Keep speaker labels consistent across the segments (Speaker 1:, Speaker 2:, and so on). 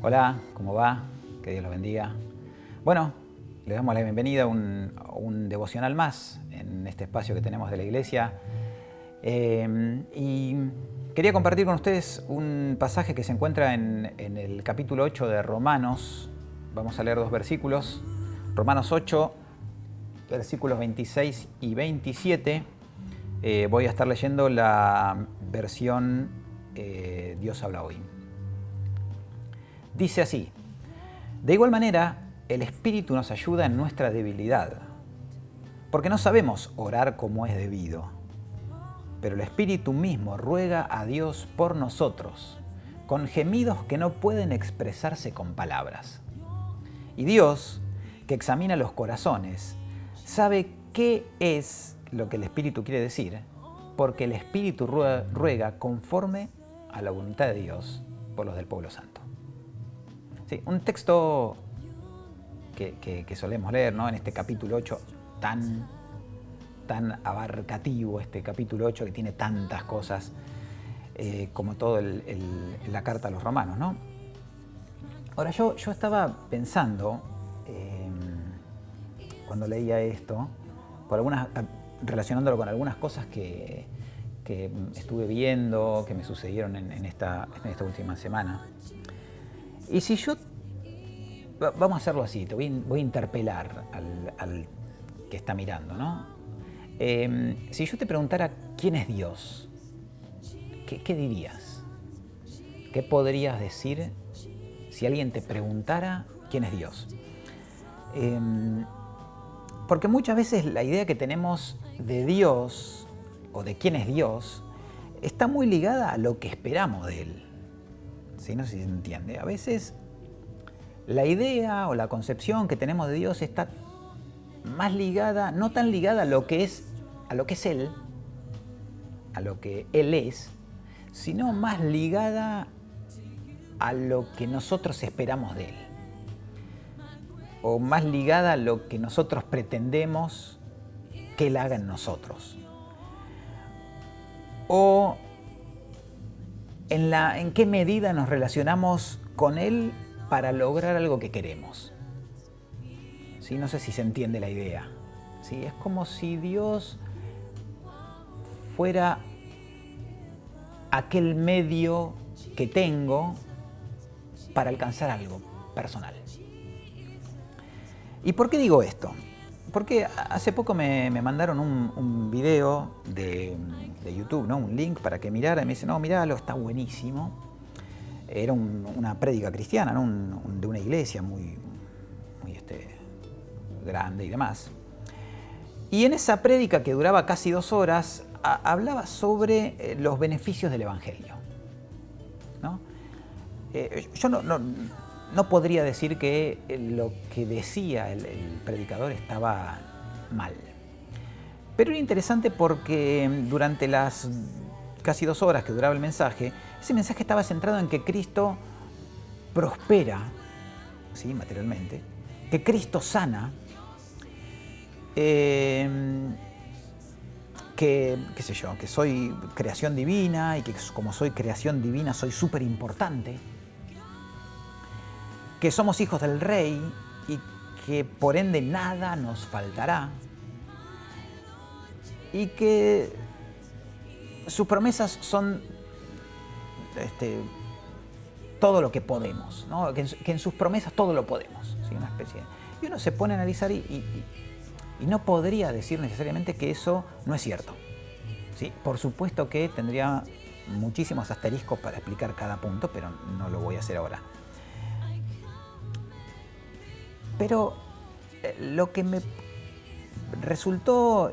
Speaker 1: Hola, ¿cómo va? Que Dios los bendiga. Bueno, le damos la bienvenida a un devocional más en este espacio que tenemos de la iglesia. Y quería compartir con ustedes un pasaje que se encuentra en el capítulo 8 de Romanos. Vamos a leer dos versículos. Romanos 8, versículos 26 y 27. Voy a estar leyendo la versión Dios habla hoy. Dice así: de igual manera, el Espíritu nos ayuda en nuestra debilidad, porque no sabemos orar como es debido, pero el Espíritu mismo ruega a Dios por nosotros, con gemidos que no pueden expresarse con palabras. Y Dios, que examina los corazones, sabe qué es lo que el Espíritu quiere decir, porque el Espíritu ruega conforme a la voluntad de Dios por los del pueblo santo. Sí, un texto que solemos leer, ¿no? En este capítulo 8 tan abarcativo, este capítulo 8 que tiene tantas cosas como todo la carta a los romanos, ¿no? Ahora yo estaba pensando cuando leía esto, relacionándolo con algunas cosas que estuve viendo, que me sucedieron en esta última semana. Y si yo, vamos a hacerlo así, te voy a interpelar al que está mirando, ¿no? Si yo te preguntara quién es Dios, ¿qué dirías? ¿Qué podrías decir si alguien te preguntara quién es Dios? Porque muchas veces la idea que tenemos de Dios o de quién es Dios está muy ligada a lo que esperamos de Él. ¿Sí? No sé si se entiende. A veces la idea o la concepción que tenemos de Dios está más ligada, no tan ligada a lo que es Él, a lo que Él es, sino más ligada a lo que nosotros esperamos de Él. O más ligada a lo que nosotros pretendemos que Él haga en nosotros. O en qué medida nos relacionamos con Él para lograr algo que queremos. ¿Sí? No sé si se entiende la idea. ¿Sí? Es como si Dios fuera aquel medio que tengo para alcanzar algo personal. ¿Y por qué digo esto? Porque hace poco me mandaron un video de YouTube, ¿no? Un link para que mirara, y me dice, no, miralo, está buenísimo. Era una prédica cristiana, ¿no? De una iglesia muy grande y demás. Y en esa prédica, que duraba casi 2 horas, hablaba sobre los beneficios del Evangelio, ¿no? Yo no podría decir que lo que decía el predicador estaba mal. Pero era interesante porque durante las casi 2 horas que duraba el mensaje, ese mensaje estaba centrado en que Cristo prospera, ¿sí? Materialmente, que Cristo sana, que soy creación divina y que como soy creación divina soy súper importante, que somos hijos del Rey y que por ende nada nos faltará, y que sus promesas son todo lo que podemos, ¿no? Que en sus promesas todo lo podemos, ¿sí? Una especie y uno se pone a analizar y no podría decir necesariamente que eso no es cierto, ¿sí? Por supuesto que tendría muchísimos asteriscos para explicar cada punto, pero no lo voy a hacer ahora. Pero lo que me resultó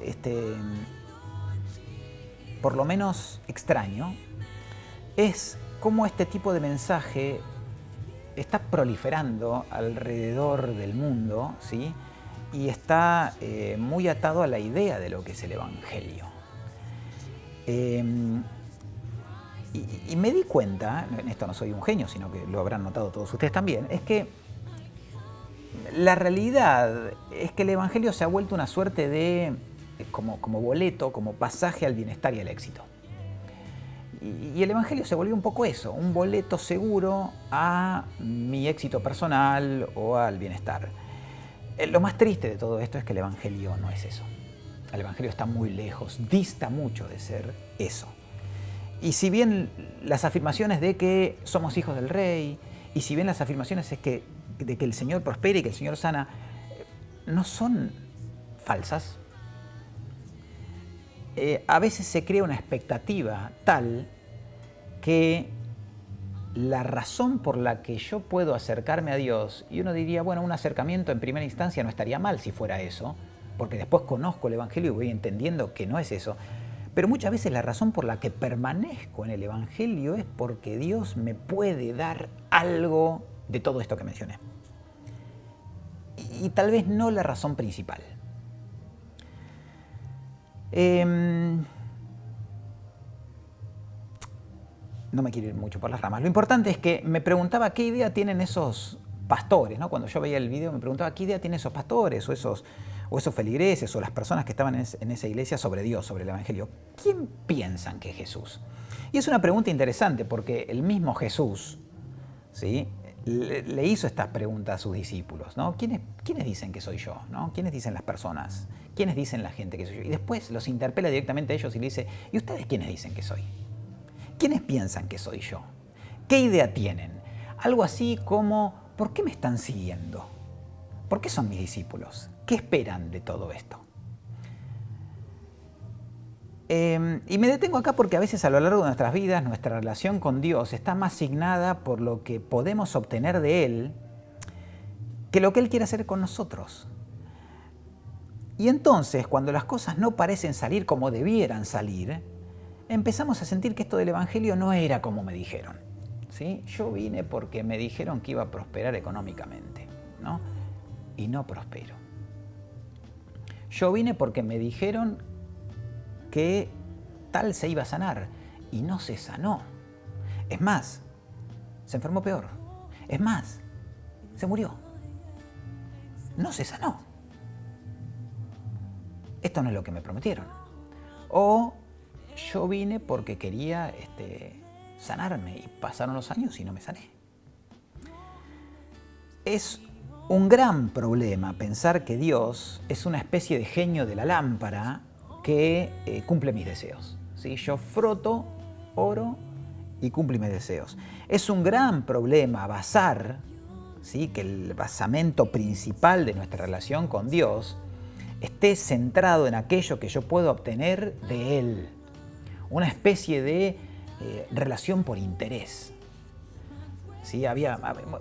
Speaker 1: por lo menos extraño es cómo este tipo de mensaje está proliferando alrededor del mundo, ¿sí? Y está muy atado a la idea de lo que es el Evangelio. Y me di cuenta, en esto no soy un genio, sino que lo habrán notado todos ustedes también, es que la realidad es que el Evangelio se ha vuelto una suerte de como boleto, como pasaje al bienestar y al éxito. Y el Evangelio se volvió un poco eso, un boleto seguro a mi éxito personal o al bienestar. Lo más triste de todo esto es que el Evangelio no es eso. El Evangelio está muy lejos, dista mucho de ser eso. Y si bien las afirmaciones de que somos hijos del Rey, y si bien las afirmaciones de que el Señor prospera y que el Señor sana, no son falsas, a veces se crea una expectativa tal que la razón por la que yo puedo acercarme a Dios, y uno diría, bueno, un acercamiento en primera instancia no estaría mal si fuera eso, porque después conozco el Evangelio y voy entendiendo que no es eso, pero muchas veces la razón por la que permanezco en el Evangelio es porque Dios me puede dar algo de todo esto que mencioné. Y tal vez no la razón principal. No me quiero ir mucho por las ramas. Lo importante es que me preguntaba qué idea tienen esos pastores, ¿no? Cuando yo veía el video me preguntaba qué idea tienen esos pastores o esos feligreses o las personas que estaban en esa iglesia sobre Dios, sobre el Evangelio. ¿Quién piensan que es Jesús? Y es una pregunta interesante porque el mismo Jesús, ¿sí?, le hizo estas preguntas a sus discípulos, ¿no? ¿Quiénes dicen que soy yo? ¿No? ¿Quiénes dicen las personas? ¿Quiénes dicen la gente que soy yo? Y después los interpela directamente a ellos y le dice, ¿y ustedes quiénes dicen que soy? ¿Quiénes piensan que soy yo? ¿Qué idea tienen? Algo así como, ¿por qué me están siguiendo? ¿Por qué son mis discípulos? ¿Qué esperan de todo esto? Y me detengo acá porque a veces a lo largo de nuestras vidas nuestra relación con Dios está más signada por lo que podemos obtener de Él que lo que Él quiere hacer con nosotros. Y entonces, cuando las cosas no parecen salir como debieran salir, empezamos a sentir que esto del Evangelio no era como me dijeron, ¿sí? Yo vine porque me dijeron que iba a prosperar económicamente, ¿no? Y no prospero. Yo vine porque me dijeron que tal se iba a sanar y no se sanó. Es más, se enfermó peor. Es más, se murió. No se sanó. Esto no es lo que me prometieron. O yo vine porque quería sanarme y pasaron los años y no me sané. Es un gran problema pensar que Dios es una especie de genio de la lámpara que cumple mis deseos, ¿sí? Yo froto, oro y cumple mis deseos. Es un gran problema basar, ¿sí?, que el basamento principal de nuestra relación con Dios esté centrado en aquello que yo puedo obtener de Él. Una especie de relación por interés. ¿Sí?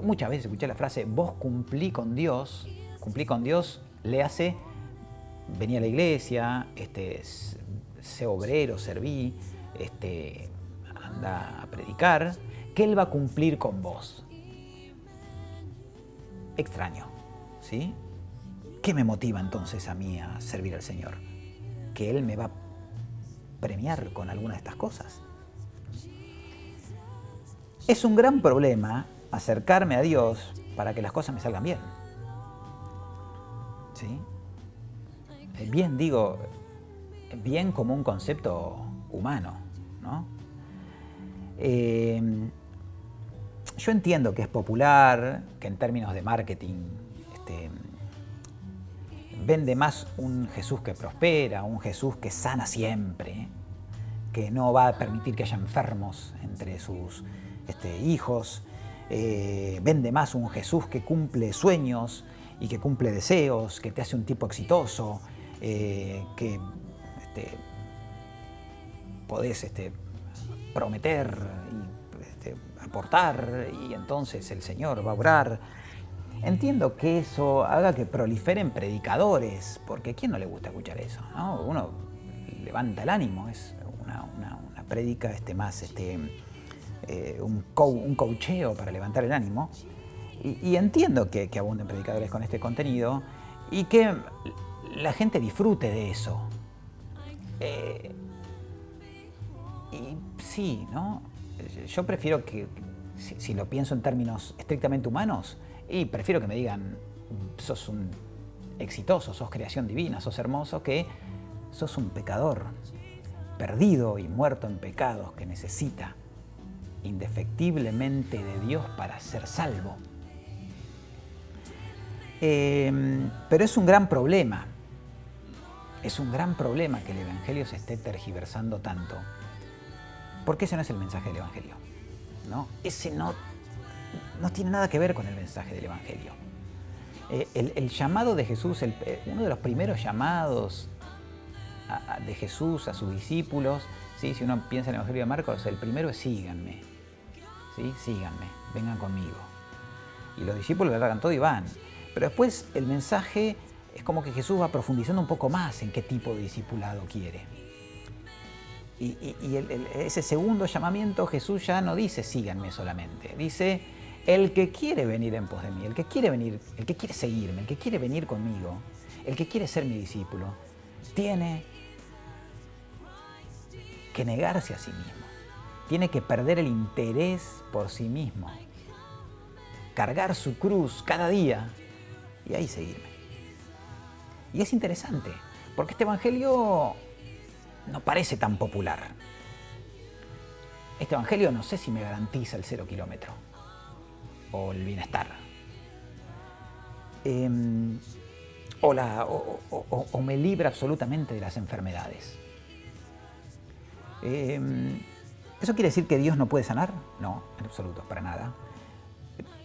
Speaker 1: Muchas veces escuché la frase, vos cumplí con Dios, le hace, vení a la iglesia, sé obrero, serví, anda a predicar, que Él va a cumplir con vos. Extraño, ¿sí? ¿Qué me motiva entonces a mí a servir al Señor? ¿Que Él me va a premiar con alguna de estas cosas? Es un gran problema acercarme a Dios para que las cosas me salgan bien. ¿Sí? Bien como un concepto humano, ¿no? Yo entiendo que es popular, que en términos de marketing vende más un Jesús que prospera, un Jesús que sana siempre, que no va a permitir que haya enfermos entre sus hijos, vende más un Jesús que cumple sueños y que cumple deseos, que te hace un tipo exitoso, que podés prometer y aportar y entonces el Señor va a obrar. Entiendo que eso haga que proliferen predicadores, porque ¿a quién no le gusta escuchar eso? ¿No? Uno levanta el ánimo, es una prédica más un coacheo para levantar el ánimo. Y entiendo que abunden predicadores con este contenido y que la gente disfrute de eso. Y sí, ¿no? Yo prefiero que, si lo pienso en términos estrictamente humanos, y prefiero que me digan, sos un exitoso, sos creación divina, sos hermoso, que sos un pecador perdido y muerto en pecados, que necesita indefectiblemente de Dios para ser salvo. Pero es un gran problema. Es un gran problema que el Evangelio se esté tergiversando tanto. Porque ese no es el mensaje del Evangelio, ¿no? Ese no tiene nada que ver con el mensaje del Evangelio. El llamado de Jesús, uno de los primeros llamados de Jesús a sus discípulos, ¿sí? Si uno piensa en el Evangelio de Marcos, el primero es síganme, ¿sí? Síganme, vengan conmigo. Y los discípulos le largan todo y van. Pero después el mensaje es como que Jesús va profundizando un poco más en qué tipo de discipulado quiere. Y ese segundo llamamiento Jesús ya no dice síganme solamente, dice el que quiere venir en pos de mí, el que quiere venir, el que quiere seguirme, el que quiere venir conmigo, el que quiere ser mi discípulo, tiene que negarse a sí mismo, tiene que perder el interés por sí mismo, cargar su cruz cada día y ahí seguirme. Y es interesante, porque este Evangelio no parece tan popular. Este Evangelio no sé si me garantiza el 0 kilómetro o el bienestar. O me libra absolutamente de las enfermedades. ¿Eso quiere decir que Dios no puede sanar? No, en absoluto, para nada.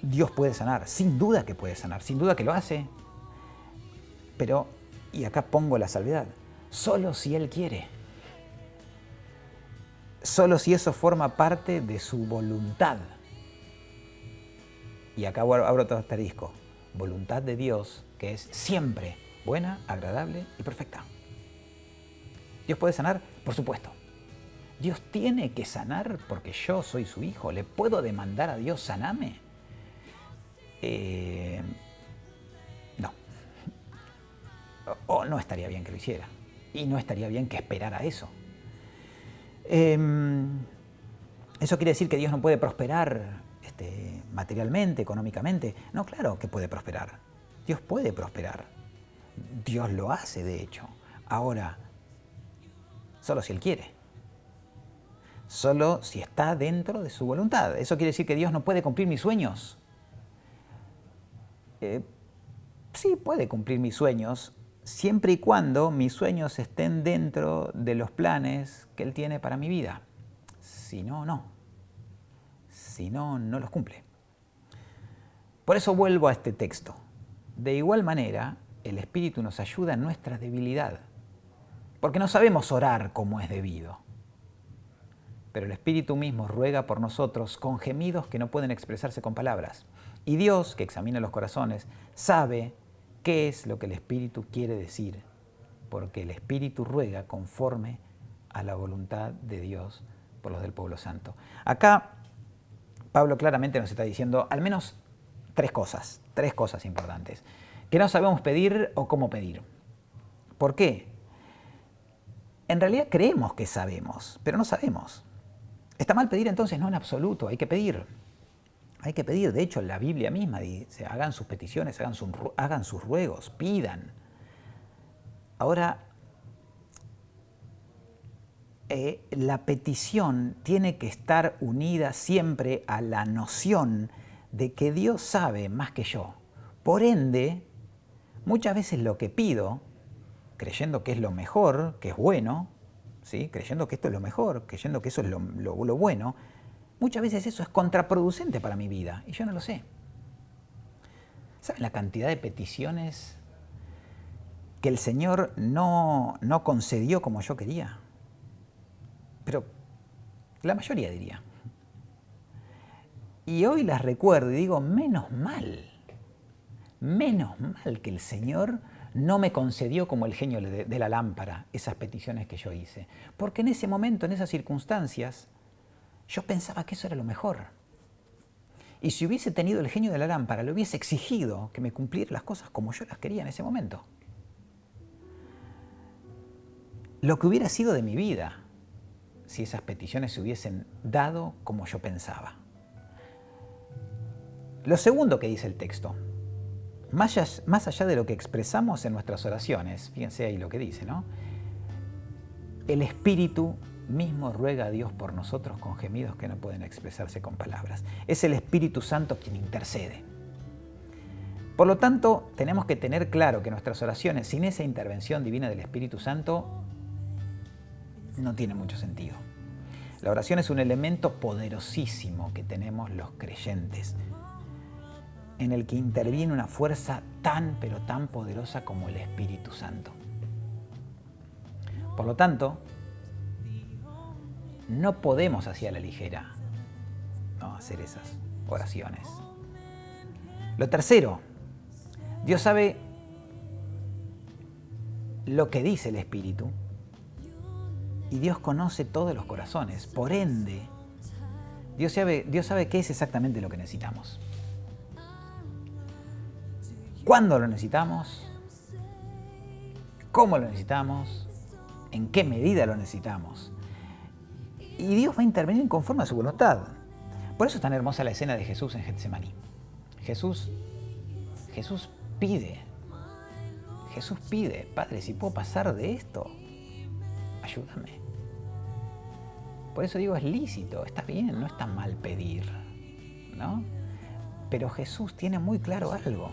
Speaker 1: Dios puede sanar, sin duda que puede sanar, sin duda que lo hace. Pero, y acá pongo la salvedad, solo si Él quiere. Solo si eso forma parte de su voluntad. Y acá abro otro asterisco. Voluntad de Dios, que es siempre buena, agradable y perfecta. ¿Dios puede sanar? Por supuesto. ¿Dios tiene que sanar porque yo soy su hijo? ¿Le puedo demandar a Dios, saname? No. O no estaría bien que lo hiciera. Y no estaría bien que esperara eso. ¿Eso quiere decir que Dios no puede prosperar materialmente, económicamente? No, claro que puede prosperar. Dios puede prosperar. Dios lo hace, de hecho. Ahora, solo si Él quiere. Solo si está dentro de su voluntad. ¿Eso quiere decir que Dios no puede cumplir mis sueños? Sí, puede cumplir mis sueños, siempre y cuando mis sueños estén dentro de los planes que Él tiene para mi vida. Si no, no. Si no, no los cumple. Por eso vuelvo a este texto. De igual manera, el Espíritu nos ayuda en nuestra debilidad, porque no sabemos orar como es debido. Pero el Espíritu mismo ruega por nosotros con gemidos que no pueden expresarse con palabras. Y Dios, que examina los corazones, sabe qué es lo que el Espíritu quiere decir, porque el Espíritu ruega conforme a la voluntad de Dios por los del pueblo santo. Acá Pablo claramente nos está diciendo al menos tres cosas importantes. Que no sabemos pedir o cómo pedir. ¿Por qué? En realidad creemos que sabemos, pero no sabemos. ¿Está mal pedir entonces? No, en absoluto, hay que pedir. Hay que pedir, de hecho la Biblia misma dice, hagan sus peticiones, hagan sus ruegos, pidan. Ahora, la petición tiene que estar unida siempre a la noción de que Dios sabe más que yo. Por ende, muchas veces lo que pido, creyendo que es lo mejor, que es bueno, ¿sí? Creyendo que esto es lo mejor, creyendo que eso es lo bueno, muchas veces eso es contraproducente para mi vida y yo no lo sé. ¿Saben la cantidad de peticiones que el Señor no concedió como yo quería? Pero la mayoría diría. Y hoy las recuerdo y digo, menos mal que el Señor no me concedió como el genio de la lámpara esas peticiones que yo hice. Porque en ese momento, en esas circunstancias, yo pensaba que eso era lo mejor. Y si hubiese tenido el genio de la lámpara, le hubiese exigido que me cumpliera las cosas como yo las quería en ese momento. Lo que hubiera sido de mi vida si esas peticiones se hubiesen dado como yo pensaba. Lo segundo que dice el texto, más allá de lo que expresamos en nuestras oraciones, fíjense ahí lo que dice, ¿no? el Espíritu mismo ruega a Dios por nosotros con gemidos que no pueden expresarse con palabras. Es el Espíritu Santo quien intercede. Por lo tanto, tenemos que tener claro que nuestras oraciones sin esa intervención divina del Espíritu Santo no tienen mucho sentido. La oración es un elemento poderosísimo que tenemos los creyentes, en el que interviene una fuerza tan, pero tan poderosa como el Espíritu Santo. Por lo tanto, no podemos así a la ligera hacer esas oraciones. Lo tercero, Dios sabe lo que dice el Espíritu y Dios conoce todos los corazones. Por ende, Dios sabe qué es exactamente lo que necesitamos. ¿Cuándo lo necesitamos? ¿Cómo lo necesitamos? ¿En qué medida lo necesitamos? Y Dios va a intervenir conforme a su voluntad. Por eso es tan hermosa la escena de Jesús en Getsemaní. Jesús pide, Padre, si puedo pasar de esto, ayúdame. Por eso digo, es lícito, está bien, no está mal pedir, ¿no? Pero Jesús tiene muy claro algo.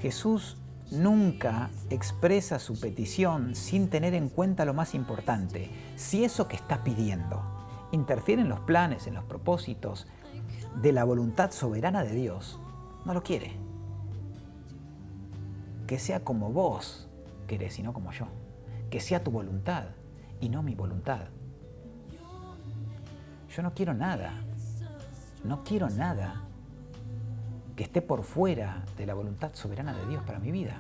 Speaker 1: Jesús nunca expresa su petición sin tener en cuenta lo más importante. Si eso que está pidiendo interfiere en los planes, en los propósitos de la voluntad soberana de Dios, no lo quiere. Que sea como vos querés y no como yo. Que sea tu voluntad y no mi voluntad. Yo no quiero nada que esté por fuera de la voluntad soberana de Dios para mi vida,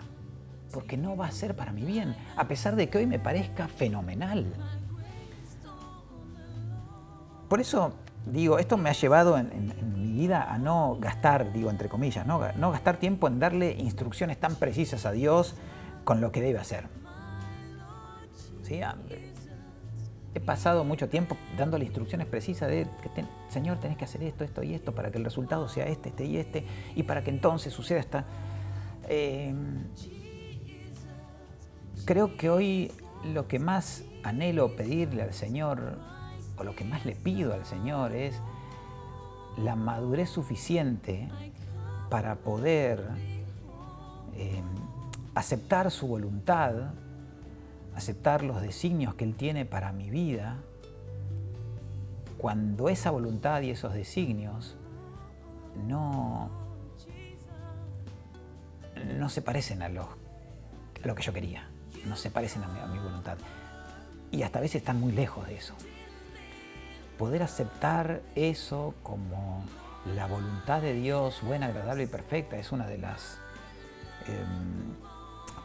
Speaker 1: porque no va a ser para mi bien, a pesar de que hoy me parezca fenomenal. Por eso, digo, esto me ha llevado en mi vida a no gastar, digo entre comillas, no gastar tiempo en darle instrucciones tan precisas a Dios con lo que debe hacer. ¿Sí? He pasado mucho tiempo dándole instrucciones precisas de que Señor, tenés que hacer esto, esto y esto para que el resultado sea este y este, y para que entonces suceda esta. Creo que hoy lo que más anhelo pedirle al Señor, o lo que más le pido al Señor, es la madurez suficiente para poder aceptar su voluntad, aceptar los designios que Él tiene para mi vida, cuando esa voluntad y esos designios no se parecen a lo que yo quería, no se parecen a mi voluntad. Y hasta a veces están muy lejos de eso. Poder aceptar eso como la voluntad de Dios, buena, agradable y perfecta, es una de las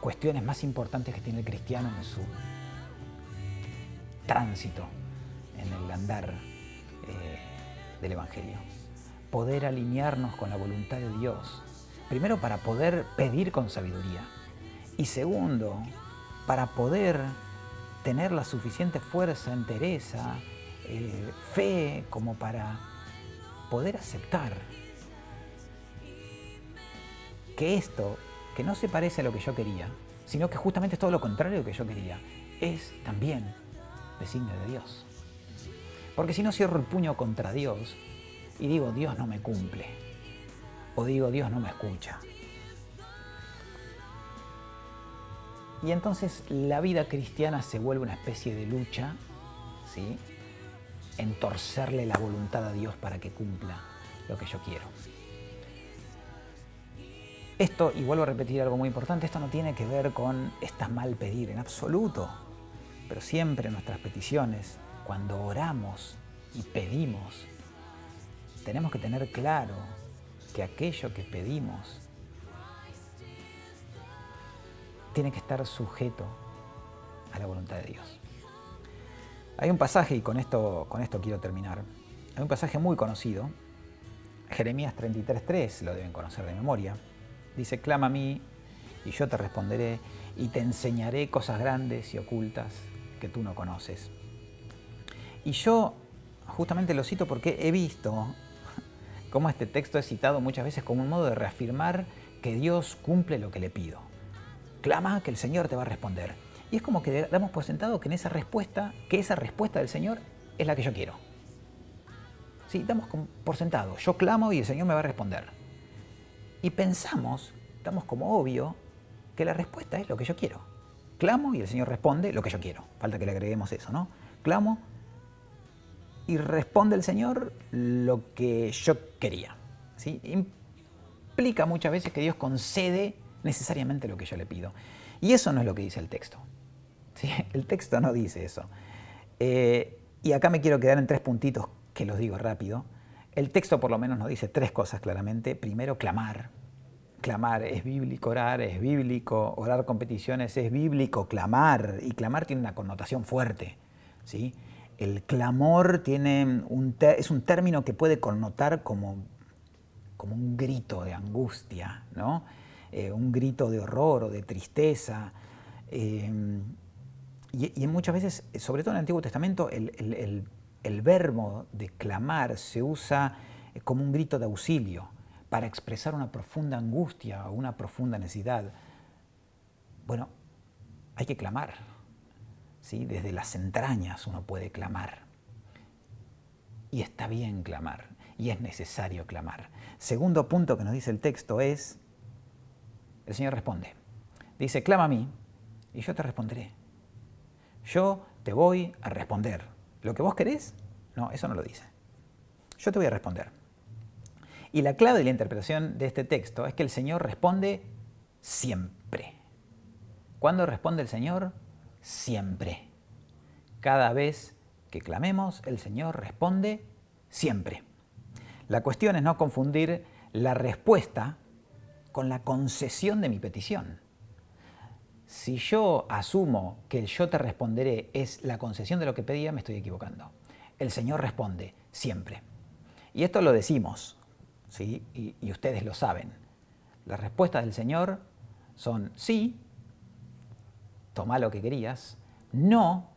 Speaker 1: cuestiones más importantes que tiene el cristiano en su tránsito, en el andar del Evangelio. Poder alinearnos con la voluntad de Dios, primero para poder pedir con sabiduría y segundo, para poder tener la suficiente fuerza, entereza, fe como para poder aceptar que esto, que no se parece a lo que yo quería, sino que justamente es todo lo contrario de lo que yo quería, es también designio de Dios. Porque si no cierro el puño contra Dios y digo, Dios no me cumple, o digo, Dios no me escucha. Y entonces la vida cristiana se vuelve una especie de lucha, ¿sí?, en torcerle la voluntad a Dios para que cumpla lo que yo quiero. Esto, y vuelvo a repetir algo muy importante, esto no tiene que ver con está mal pedir, en absoluto. Pero siempre nuestras peticiones, cuando oramos y pedimos, tenemos que tener claro que aquello que pedimos tiene que estar sujeto a la voluntad de Dios. Hay un pasaje, y con esto quiero terminar, hay un pasaje muy conocido, Jeremías 33:3, lo deben conocer de memoria. Dice, clama a mí y yo te responderé y te enseñaré cosas grandes y ocultas que tú no conoces. Y yo justamente lo cito porque he visto cómo este texto es citado muchas veces como un modo de reafirmar que Dios cumple lo que le pido. Clama que el Señor te va a responder. Y es como que damos por sentado que esa respuesta del Señor es la que yo quiero. Sí, damos por sentado, yo clamo y el Señor me va a responder. Y pensamos, damos como obvio, que la respuesta es lo que yo quiero. Clamo y el Señor responde lo que yo quiero. Falta que le agreguemos eso, ¿no? Clamo y responde el Señor lo que yo quería. ¿Sí? Implica muchas veces que Dios concede necesariamente lo que yo le pido. Y eso no es lo que dice el texto. ¿Sí? El texto no dice eso. Y acá me quiero quedar en 3 puntitos que los digo rápido. El texto por lo menos nos dice 3 cosas claramente. Primero, clamar. Clamar es bíblico, orar es bíblico, orar con peticiones es bíblico, clamar. Y clamar tiene una connotación fuerte. ¿Sí? El clamor es un término que puede connotar como un grito de angustia, ¿no? Un grito de horror o de tristeza. Y muchas veces, sobre todo en el Antiguo Testamento, el verbo de clamar se usa como un grito de auxilio para expresar una profunda angustia o una profunda necesidad. Bueno, hay que clamar, ¿sí? Desde las entrañas uno puede clamar. Y está bien clamar, y es necesario clamar. Segundo punto que nos dice el texto es, el Señor responde. Dice, clama a mí y yo te responderé. Yo te voy a responder. ¿Lo que vos querés? No, eso no lo dice. Yo te voy a responder. Y la clave de la interpretación de este texto es que el Señor responde siempre. ¿Cuándo responde el Señor? Siempre. Cada vez que clamemos, el Señor responde siempre. La cuestión es no confundir la respuesta con la concesión de mi petición. Si yo asumo que el yo te responderé es la concesión de lo que pedía, me estoy equivocando. El Señor responde siempre. Y esto lo decimos, ¿sí? Y ustedes lo saben. Las respuestas del Señor son sí, toma lo que querías, no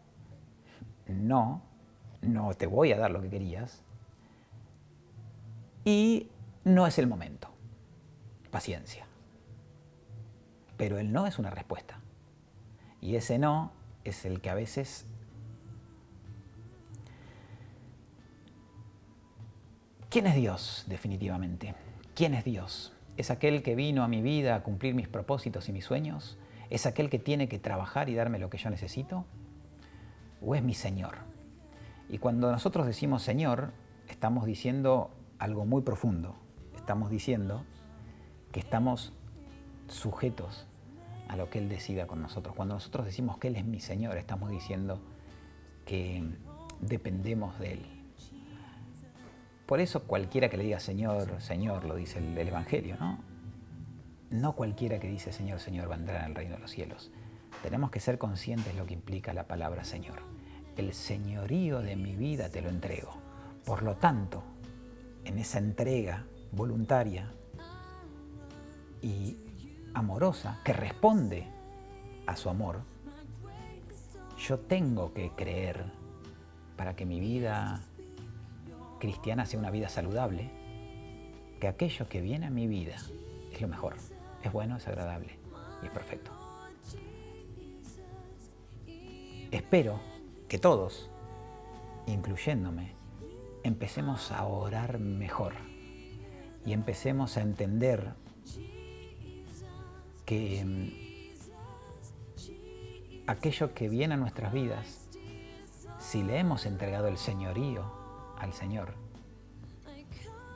Speaker 1: te voy a dar lo que querías, y no es el momento, paciencia. Pero el no es una respuesta. Y ese no es el que a veces ¿quién es Dios definitivamente? ¿Quién es Dios? ¿Es aquel que vino a mi vida a cumplir mis propósitos y mis sueños? ¿Es aquel que tiene que trabajar y darme lo que yo necesito? ¿O es mi Señor? Y cuando nosotros decimos Señor, estamos diciendo algo muy profundo. Estamos diciendo que estamos sujetos a lo que Él decida con nosotros. Cuando nosotros decimos que Él es mi Señor, estamos diciendo que dependemos de Él. Por eso cualquiera que le diga Señor, Señor, lo dice el Evangelio, ¿no? No cualquiera que dice Señor, Señor va a entrar al reino de los cielos. Tenemos que ser conscientes de lo que implica la palabra Señor. El señorío de mi vida te lo entrego. Por lo tanto, en esa entrega voluntaria y amorosa que responde a su amor, yo tengo que creer para que mi vida cristiana sea una vida saludable, que aquello que viene a mi vida es lo mejor, es bueno, es agradable y es perfecto. Espero que todos, incluyéndome, empecemos a orar mejor y empecemos a entender que aquello que viene a nuestras vidas, si le hemos entregado el señorío al Señor,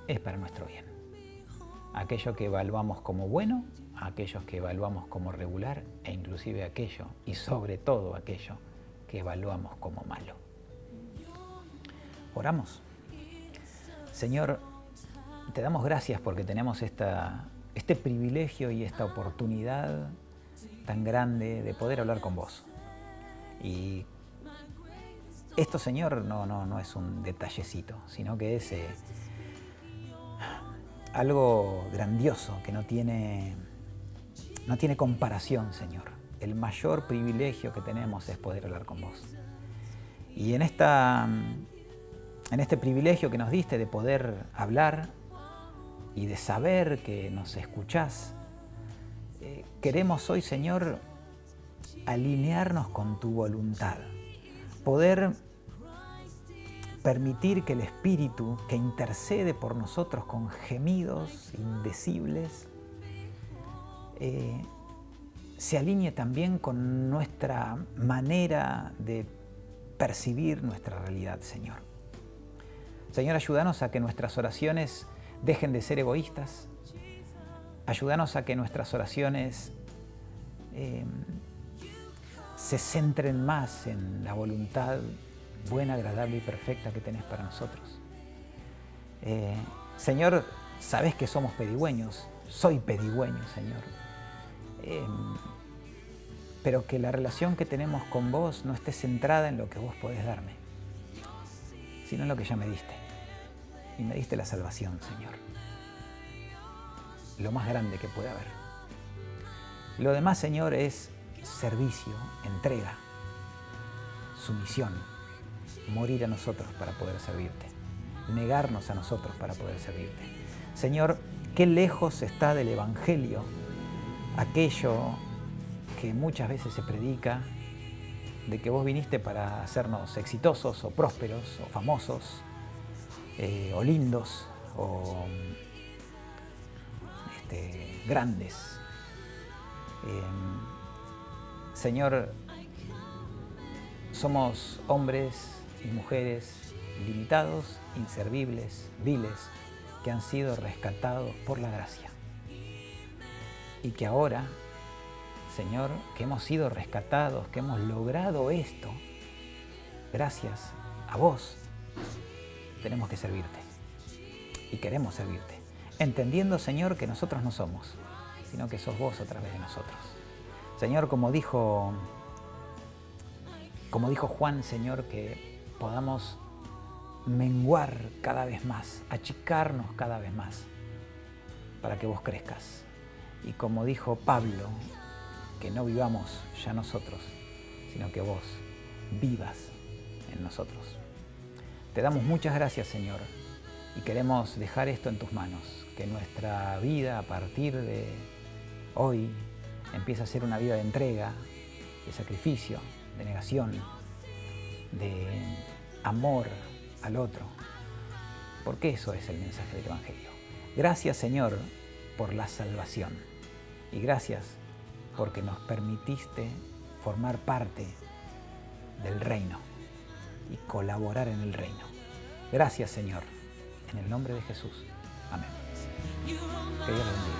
Speaker 1: es para nuestro bien. Aquello que evaluamos como bueno, aquellos que evaluamos como regular e inclusive aquello, y sobre todo aquello, que evaluamos como malo. Oramos. Señor, te damos gracias porque tenemos este privilegio y esta oportunidad tan grande de poder hablar con vos. Y esto, Señor, no es un detallecito, sino que es algo grandioso que no tiene comparación, Señor. El mayor privilegio que tenemos es poder hablar con vos. Y en este privilegio que nos diste de poder hablar y de saber que nos escuchás, queremos hoy, Señor, alinearnos con tu voluntad, poder permitir que el Espíritu que intercede por nosotros con gemidos indecibles se alinee también con nuestra manera de percibir nuestra realidad, Señor. Señor, ayúdanos a que nuestras oraciones dejen de ser egoístas. Ayúdanos a que nuestras oraciones se centren más en la voluntad buena, agradable y perfecta que tenés para nosotros. Señor, sabés que somos pedigüeños. Soy pedigüeño, Señor. Pero que la relación que tenemos con vos no esté centrada en lo que vos podés darme, sino en lo que ya me diste. Y me diste la salvación, Señor. Lo más grande que puede haber. Lo demás, Señor, es servicio, entrega, sumisión, morir a nosotros para poder servirte, negarnos a nosotros para poder servirte. Señor, qué lejos está del Evangelio aquello que muchas veces se predica, de que vos viniste para hacernos exitosos o prósperos o famosos o lindos o grandes. Señor, somos hombres y mujeres limitados, inservibles, viles, que han sido rescatados por la gracia. Y que ahora, Señor, que hemos sido rescatados, que hemos logrado esto, gracias a vos, tenemos que servirte. Y queremos servirte, entendiendo, Señor, que nosotros no somos, sino que sos vos a través de nosotros. Señor, como dijo Juan, Señor, que podamos menguar cada vez más, achicarnos cada vez más, para que vos crezcas. Y como dijo Pablo, que no vivamos ya nosotros, sino que vos vivas en nosotros. Te damos muchas gracias, Señor, y queremos dejar esto en tus manos, que nuestra vida a partir de hoy empiece a ser una vida de entrega, de sacrificio, de negación, de amor al otro, porque eso es el mensaje del Evangelio. Gracias, Señor, por la salvación, y gracias porque nos permitiste formar parte del reino y colaborar en el reino. Gracias, Señor, en el nombre de Jesús. Amén. Que Dios los bendiga.